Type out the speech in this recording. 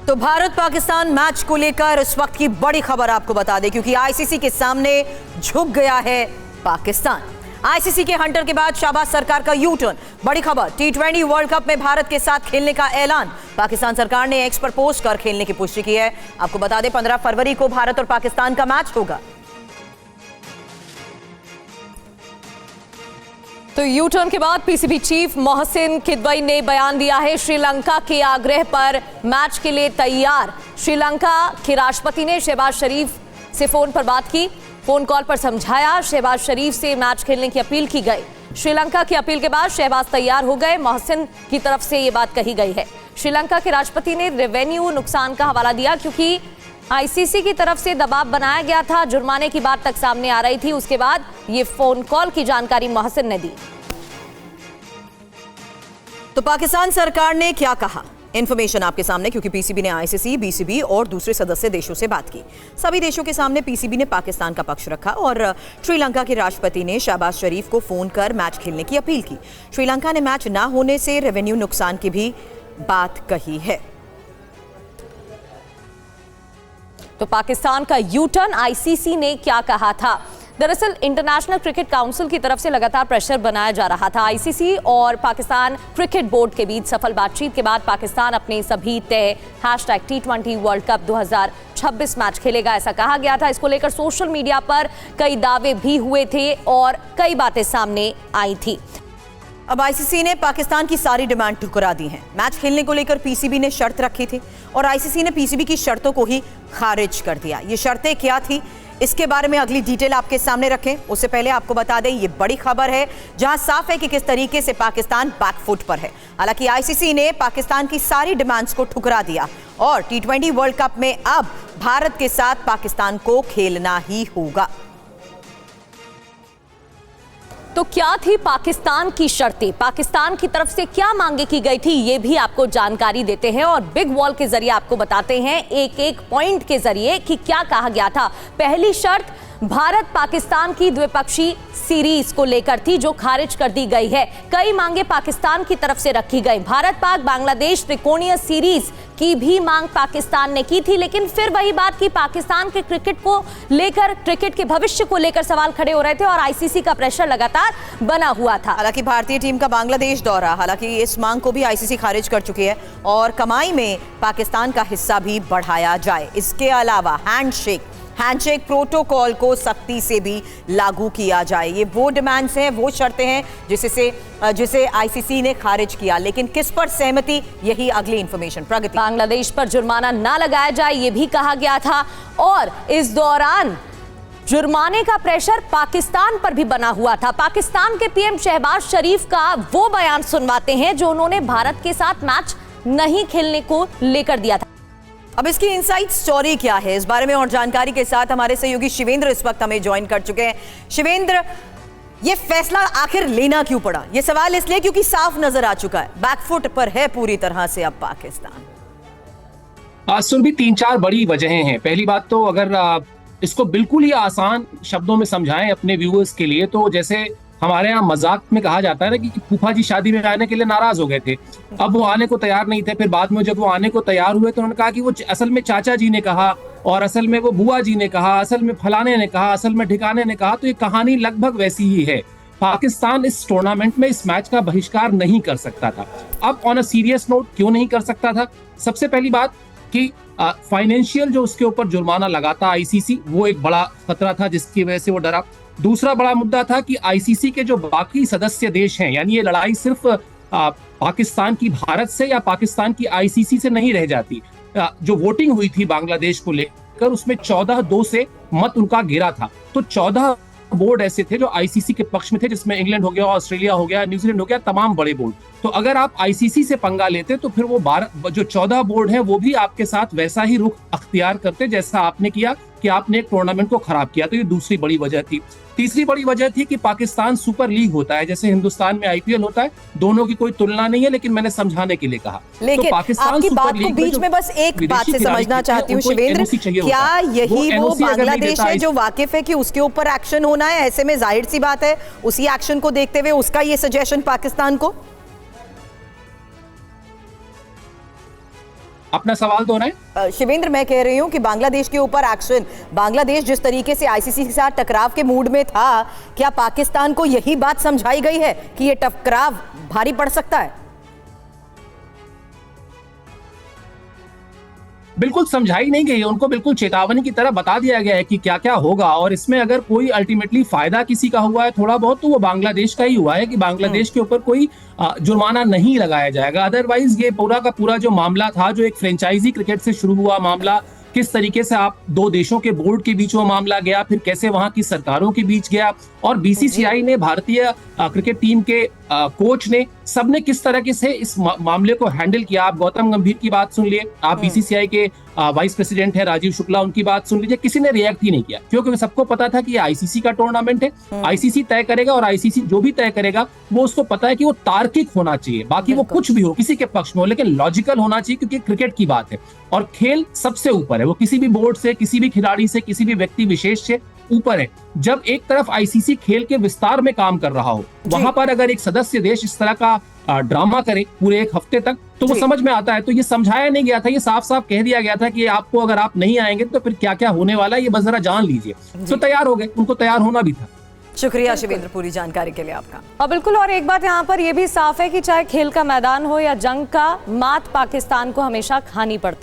तो भारत पाकिस्तान मैच को लेकर इस वक्त की बड़ी खबर आपको बता दें, क्योंकि आईसीसी के सामने झुक गया है पाकिस्तान। आईसीसी के हंटर के बाद शाहबाज सरकार का यू टर्न। बड़ी खबर, टी20 वर्ल्ड कप में भारत के साथ खेलने का ऐलान। पाकिस्तान सरकार ने एक्स पर पोस्ट कर खेलने की पुष्टि की है। आपको बता दें 15 फरवरी को भारत और पाकिस्तान का मैच होगा। तो यू टर्न के बाद पीसीबी चीफ मोहसिन किदवई ने बयान दिया है। श्रीलंका के आग्रह पर मैच के लिए तैयार। श्रीलंका के राष्ट्रपति ने शहबाज शरीफ से फोन पर बात की, फोन कॉल पर समझाया। शहबाज शरीफ से मैच खेलने की अपील की गई। श्रीलंका की अपील के बाद शहबाज तैयार हो गए। मोहसिन की तरफ से ये बात कही गई है। श्रीलंका के राष्ट्रपति ने रेवेन्यू नुकसान का हवाला दिया, क्योंकि आईसीसी की तरफ से दबाव बनाया गया था। जुर्माने की बात तक सामने आ रही थी। उसके बाद ये फोन कॉल की जानकारी मोहसिन ने दी। तो पाकिस्तान सरकार ने क्या कहा, इंफॉर्मेशन आपके सामने, क्योंकि पीसीबी ने आईसीसी, बीसीबी और दूसरे सदस्य देशों से बात की। सभी देशों के सामने पीसीबी ने पाकिस्तान का पक्ष रखा और श्रीलंका के राष्ट्रपति ने शहबाज शरीफ को फोन कर मैच खेलने की अपील की। श्रीलंका ने मैच ना होने से रेवेन्यू नुकसान की भी बात कही है। तो पाकिस्तान का यू टर्न, आईसीसी ने क्या कहा था। दरअसल इंटरनेशनल क्रिकेट काउंसिल की तरफ से लगातार प्रेशर बनाया जा रहा था। आईसीसी और पाकिस्तान क्रिकेट बोर्ड के बीच सफल बातचीत के बाद पाकिस्तान अपने सभी तय #T20 वर्ल्ड कप 2026 मैच खेलेगा, ऐसा कहा गया था। इसको लेकर सोशल मीडिया पर कई दावे भी हुए थे और कई बातें सामने आई थी। अब आईसीसी ने पाकिस्तान की सारी डिमांड ठुकरा दी है। मैच खेलने को लेकर पीसीबी ने शर्त रखी थी और आईसीसी ने पीसीबी की शर्तों को ही खारिज कर दिया। ये शर्तें क्या थी, इसके बारे में अगली डिटेल आपके सामने रखें। उससे पहले आपको बता दें, ये बड़ी खबर है जहां साफ है कि किस तरीके से पाकिस्तान बैकफुट पर है। हालांकि आईसीसी ने पाकिस्तान की सारी डिमांड्स को ठुकरा दिया और टी20 वर्ल्ड कप में अब भारत के साथ पाकिस्तान को खेलना ही होगा। तो क्या थी पाकिस्तान की शर्तें, पाकिस्तान की तरफ से क्या मांगे की गई थी, ये भी आपको जानकारी देते हैं और बिग वॉल के जरिए आपको बताते हैं एक एक पॉइंट के जरिए कि क्या कहा गया था। पहली शर्त भारत पाकिस्तान की द्विपक्षीय सीरीज को लेकर थी, जो खारिज कर दी गई है। कई मांगे पाकिस्तान की तरफ से रखी गई। भारत पाक बांग्लादेश त्रिकोणीय सीरीज की भी मांग पाकिस्तान ने की थी, लेकिन फिर वही बात कि पाकिस्तान के क्रिकेट को लेकर, क्रिकेट के भविष्य को लेकर सवाल खड़े हो रहे थे और आईसीसी का प्रेशर लगातार बना हुआ था। हालांकि भारतीय टीम का बांग्लादेश दौरा, हालांकि इस मांग को भी आईसीसी खारिज कर चुकी है और कमाई में पाकिस्तान का हिस्सा भी बढ़ाया जाए। इसके अलावा हैंडशेक प्रोटोकॉल को सख्ती से भी लागू किया जाए। ये वो डिमांड्स हैं, वो शर्तें हैं जिसे आईसीसी ने खारिज किया। लेकिन किस पर सहमति, यही अगली इंफॉर्मेशन। प्रगति, बांग्लादेश पर जुर्माना ना लगाया जाए, ये भी कहा गया था और इस दौरान जुर्माने का प्रेशर पाकिस्तान पर भी बना हुआ था। पाकिस्तान के पीएम शहबाज शरीफ का वो बयान सुनवाते हैं जो उन्होंने भारत के साथ मैच नहीं खेलने को लेकर दिया था। अब इसकी इनसाइड स्टोरी क्या है, इस बारे में और जानकारी के साथ हमारे सहयोगी शिवेंद्र इस वक्त हमें ज्वाइन कर चुके हैं। शिवेंद्र, ये फैसला आखिर लेना क्यों पड़ा? ये सवाल इसलिए क्योंकि साफ नजर आ चुका है बैकफुट पर है पूरी तरह से अब पाकिस्तान। सुरभि, 3-4 बड़ी वजहें हैं। पहली बात तो अगर इसको बिल्कुल ही आसान शब्दों में समझाएं अपने व्यूअर्स के लिए, तो जैसे हमारे यहाँ मजाक में कहा जाता है ना कि फूफा जी शादी में आने के लिए नाराज हो गए थे, अब वो आने को तैयार नहीं थे। फिर बाद में जब वो आने को तैयार हुए तो उन्होंने कहा कि वो असल में चाचा जी ने कहा और असल में वो बुआ जी ने कहा, असल में फलाने ने कहा, असल में ठिकाने ने कहा। तो ये कहानी लगभग वैसी ही है। पाकिस्तान इस टूर्नामेंट में इस मैच का बहिष्कार नहीं कर सकता था। अब ऑन अ सीरियस नोट क्यों नहीं कर सकता था? सबसे पहली बात कि फाइनेंशियल जो उसके ऊपर जुर्माना लगाता आईसीसी, वो एक बड़ा खतरा था जिसकी वजह से वो डरा। दूसरा बड़ा मुद्दा था कि आईसीसी के जो बाकी सदस्य देश हैं, यानी ये लड़ाई सिर्फ पाकिस्तान की भारत से या पाकिस्तान की आईसीसी से नहीं रह जाती। जो वोटिंग हुई थी बांग्लादेश को लेकर, उसमें 14-2 से मत उनका गिरा था। तो 14 बोर्ड ऐसे थे जो आईसीसी के पक्ष में थे, जिसमें इंग्लैंड हो गया, ऑस्ट्रेलिया हो गया, न्यूजीलैंड हो गया, तमाम बड़े बोर्ड। तो अगर आप आईसीसी से पंगा लेते तो फिर वो जो 14 बोर्ड हैं वो भी आपके साथ वैसा ही रुख अख्तियार करते जैसा आपने किया कि आपने एक टूर्नामेंट को खराब किया। तो ये दूसरी बड़ी वजह थी। तीसरी बड़ी वजह थी कि पाकिस्तान सुपर लीग होता है, जैसे हिंदुस्तान में आईपीएल होता है, दोनों की कोई तुलना नहीं है, लेकिन मैंने समझाने के लिए कहा। लेकिन तो पाकिस्तान आपकी बात को बीच में बस एक बात से समझना चाहती हूँ शिवेंद्र, क्या यही वो बांग्लादेश है जो वाकिफ है कि उसके ऊपर एक्शन होना है? ऐसे में जाहिर सी बात है उसी एक्शन को देखते हुए उसका ये सजेशन पाकिस्तान को। अपना सवाल दोहराएं। शिवेंद्र, मैं कह रही हूं कि बांग्लादेश के ऊपर एक्शन, बांग्लादेश जिस तरीके से आईसीसी के साथ टकराव के मूड में था, क्या पाकिस्तान को यही बात समझाई गई है कि ये टकराव भारी पड़ सकता है? बिल्कुल समझाई नहीं गई है, उनको बिल्कुल चेतावनी की तरह बता दिया गया है कि क्या क्या होगा, और इसमें अगर कोई अल्टीमेटली फायदा किसी का हुआ है थोड़ा बहुत, तो वो बांग्लादेश का ही हुआ है कि बांग्लादेश के ऊपर कोई जुर्माना नहीं लगाया जाएगा। अदरवाइज ये पूरा का पूरा जो मामला था, जो एक फ्रेंचाइजी क्रिकेट से शुरू हुआ मामला, किस तरीके से आप दो देशों के बोर्ड के बीच वो मामला गया, फिर कैसे वहां की सरकारों के बीच गया, और बीसीसीआई ने, भारतीय क्रिकेट टीम के कोच ने, सबने किस तरीके से इस मामले को हैंडल किया। आप गौतम गंभीर की बात सुन लिए, आप बीसीसीआई के वाइस प्रेसिडेंट है राजीव शुक्ला, उनकी बात सुन लीजिए, किसी ने रिएक्ट ही नहीं किया, क्योंकि सबको पता था कि ये आईसीसी का टूर्नामेंट है, आईसीसी तय करेगा, और आईसीसी जो भी तय करेगा वो उसको पता है कि वो तार्किक होना चाहिए, बाकी वो कुछ भी हो, किसी के पक्ष में हो, लेकिन लॉजिकल होना चाहिए, क्योंकि क्रिकेट की बात है और खेल सबसे ऊपर है, वो किसी भी बोर्ड से, किसी भी खिलाड़ी से, किसी भी व्यक्ति विशेष से ऊपर है। जब एक तरफ आईसीसी खेल के विस्तार में काम कर रहा हो, वहां पर अगर एक सदस्य देश इस तरह का ड्रामा करे पूरे एक हफ्ते तक, तो वो समझ में आता है। तो ये समझाया नहीं गया था, ये साफ साफ कह दिया गया था कि आपको, अगर आप नहीं आएंगे तो फिर क्या क्या होने वाला है, ये बस जरा जान लीजिए। तो तैयार हो गए, उनको तैयार होना भी था। शुक्रिया शिवेंद्र, पूरी जानकारी के लिए आपका। और बिल्कुल, और एक बात यहाँ पर यह भी साफ है कि चाहे खेल का मैदान हो या जंग का, मात पाकिस्तान को हमेशा खानी पड़ती है।